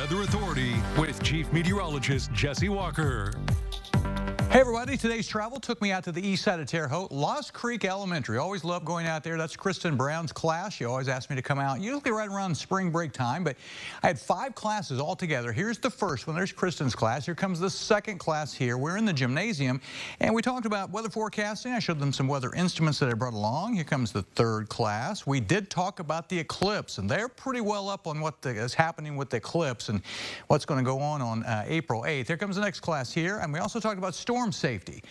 Weather Authority with Chief Meteorologist Jesse Walker. Hey everybody, today's travel took me out to the east side of Terre Haute, Lost Creek Elementary. Always love going out there. That's Kristen Brown's class. She always asked me to come out, usually right around spring break time, but I had 5 classes all together. Here's the first one. There's Kristen's class. Here comes the second class here. We're in the gymnasium, and we talked about weather forecasting. I showed them some weather instruments that I brought along. Here comes the third class. We did talk about the eclipse, and they're pretty well up on what is happening with the eclipse and what's going to go on April 8th. Here comes the next class here, and we also talked about storm safety,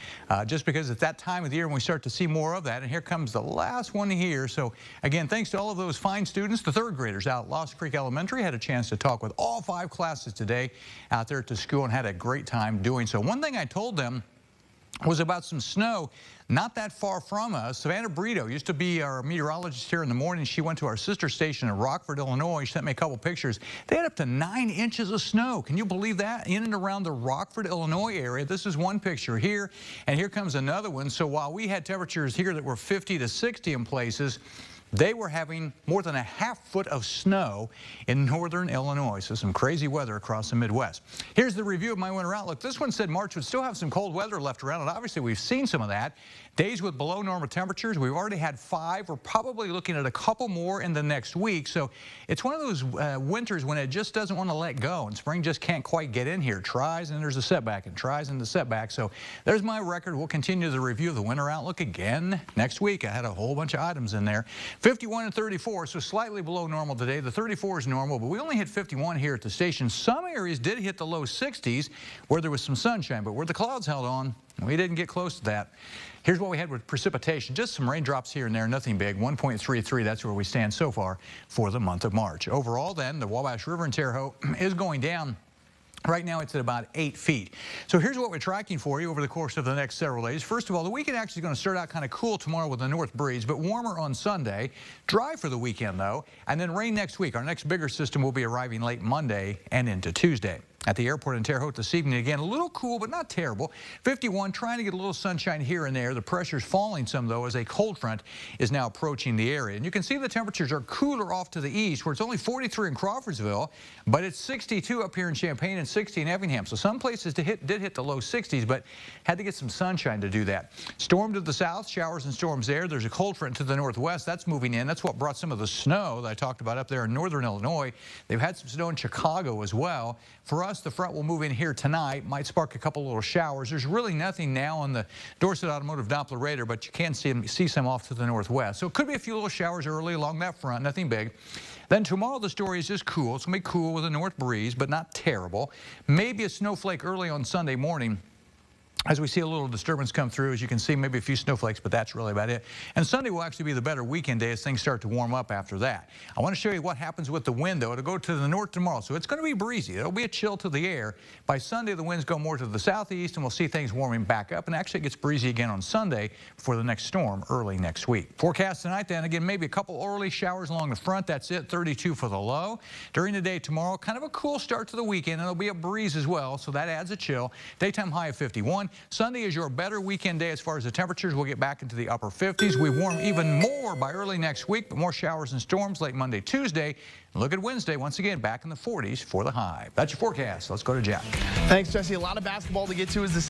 just because it's that time of the year when we start to see more of that. And here comes the last one here. So again, thanks to all of those fine students, the 3rd graders out at Lost Creek Elementary. Had a chance to talk with all 5 classes today out there at the school and had a great time doing so. One thing I told them was about some snow not that far from us. Savannah Brito used to be our meteorologist here in the morning. She went to our sister station in Rockford, Illinois. She sent me a couple pictures. They had up to 9 inches of snow. Can you believe that? In and around the Rockford, Illinois area. This is one picture here, and here comes another one. So while we had temperatures here that were 50 to 60 in places, they were having more than a ½ foot of snow in northern Illinois. So some crazy weather across the Midwest. Here's the review of my winter outlook. This one said March would still have some cold weather left around, and obviously we've seen some of that. Days with below normal temperatures. We've already had 5. We're probably looking at a couple more in the next week. So it's one of those winters when it just doesn't want to let go, and spring just can't quite get in here. Tries, and there's a setback, and tries, and the setback. So there's my record. We'll continue the review of the winter outlook again next week. I had a whole bunch of items in there. 51 and 34, so slightly below normal today. The 34 is normal, but we only hit 51 here at the station. Some areas did hit the low 60s where there was some sunshine, but where the clouds held on, we didn't get close to that. Here's what we had with precipitation. Just some raindrops here and there, nothing big. 1.33, that's where we stand so far for the month of March. Overall, then, the Wabash River in Terre Haute is going down. Right now, it's at about 8 feet. So here's what we're tracking for you over the course of the next several days. First of all, the weekend actually is going to start out kind of cool tomorrow with a north breeze, but warmer on Sunday. Dry for the weekend, though, and then rain next week. Our next bigger system will be arriving late Monday and into Tuesday. At the airport in Terre Haute this evening, again, a little cool, but not terrible. 51, trying to get a little sunshine here and there. The pressure's falling some, though, as a cold front is now approaching the area. And you can see the temperatures are cooler off to the east, where it's only 43 in Crawfordsville, but it's 62 up here in Champaign and 60 in Effingham. So some places did hit the low 60s, but had to get some sunshine to do that. Storm to the south, showers and storms there. There's a cold front to the northwest. That's moving in. That's what brought some of the snow that I talked about up there in northern Illinois. They've had some snow in Chicago as well. For us, the front will move in here tonight, might spark a couple little showers. There's really nothing now on the Dorset Automotive Doppler radar, but you can see some off to the northwest. So it could be a few little showers early along that front, nothing big. Then tomorrow the story is just cool. It's going to be cool with a north breeze, but not terrible. Maybe a snowflake early on Sunday morning, as we see a little disturbance come through. As you can see, maybe a few snowflakes, but that's really about it. And Sunday will actually be the better weekend day as things start to warm up after that. I want to show you what happens with the wind, though. It'll go to the north tomorrow, so it's going to be breezy. It'll be a chill to the air. By Sunday, the winds go more to the southeast, and we'll see things warming back up. And actually, it gets breezy again on Sunday before the next storm early next week. Forecast tonight, then, again, maybe a couple early showers along the front. That's it, 32 for the low. During the day tomorrow, kind of a cool start to the weekend. And it'll be a breeze as well, so that adds a chill. Daytime high of 51. Sunday is your better weekend day as far as the temperatures. We'll get back into the upper 50s. We warm even more by early next week, but more showers and storms late Monday, Tuesday. And look at Wednesday, once again, back in the 40s for the high. That's your forecast. Let's go to Jack. Thanks, Jesse. A lot of basketball to get to as the